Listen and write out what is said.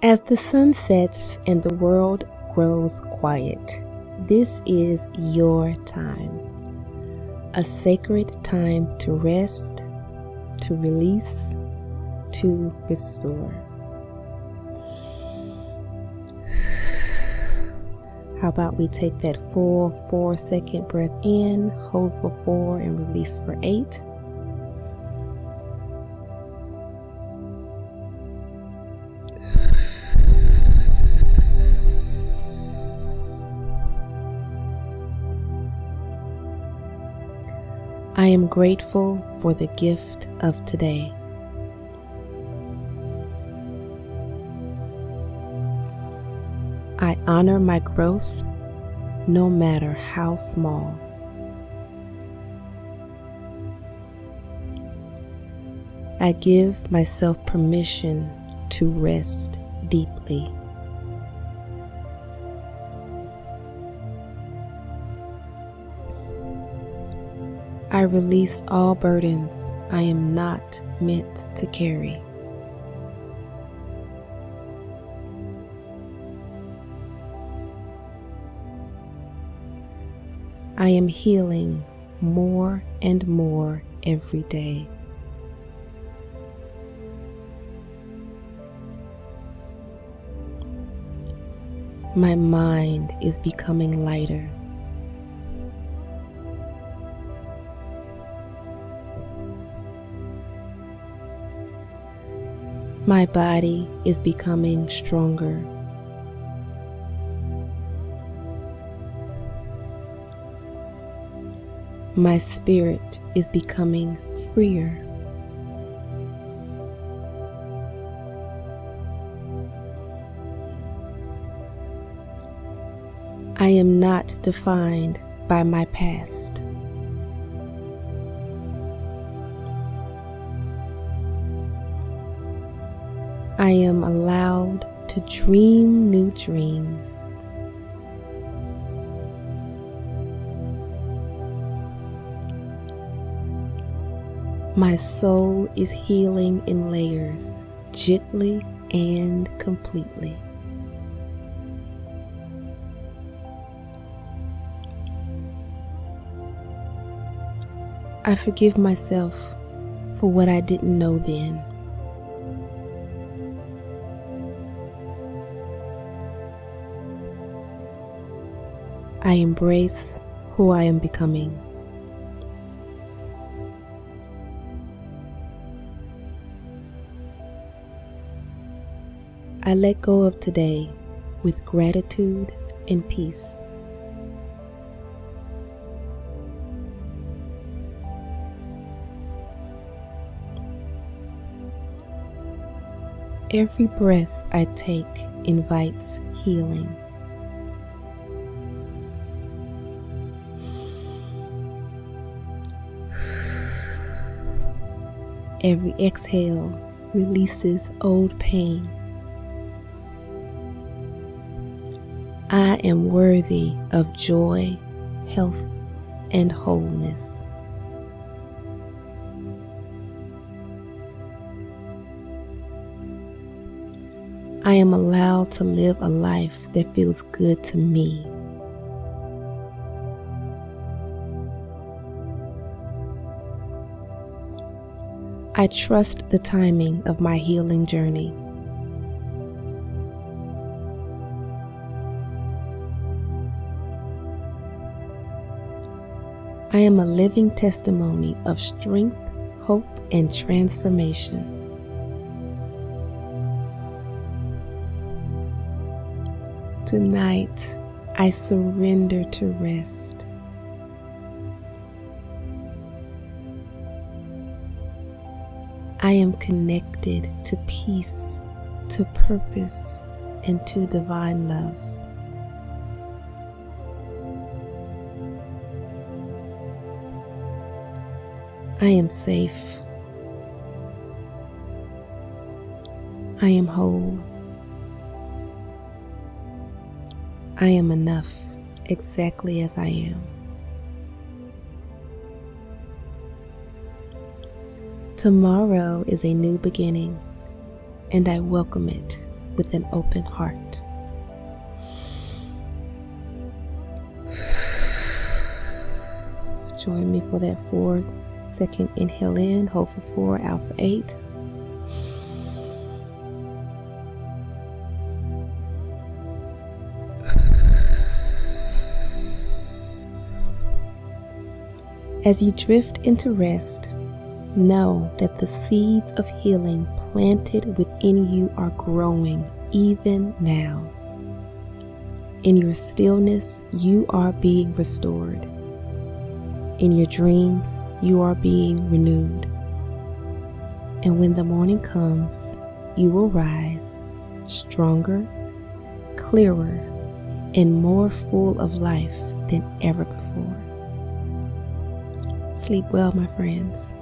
As the sun sets and the world grows quiet, this is your time. A sacred time to rest, to release, to restore. How about we take that full 4-second breath in, hold for 4 and release for 8. I am grateful for the gift of today. I honor my growth, no matter how small. I give myself permission to rest deeply. I release all burdens I am not meant to carry. I am healing more and more every day. My mind is becoming lighter. My body is becoming stronger. My spirit is becoming freer. I am not defined by my past. I am allowed to dream new dreams. My soul is healing in layers, gently and completely. I forgive myself for what I didn't know then. I embrace who I am becoming. I let go of today with gratitude and peace. Every breath I take invites healing. Every exhale releases old pain. I am worthy of joy, health, and wholeness. I am allowed to live a life that feels good to me. I trust the timing of my healing journey. I am a living testimony of strength, hope, and transformation. Tonight, I surrender to rest. I am connected to peace, to purpose, and to divine love. I am safe. I am whole. I am enough exactly as I am. Tomorrow is a new beginning, and I welcome it with an open heart. Join me for that 4-second inhale in. Hold for 4, out for 8. As you drift into rest, know that the seeds of healing planted within you are growing even now. In your stillness, you are being restored. In your dreams, you are being renewed. And when the morning comes, you will rise stronger, clearer, and more full of life than ever before. Sleep well, my friends.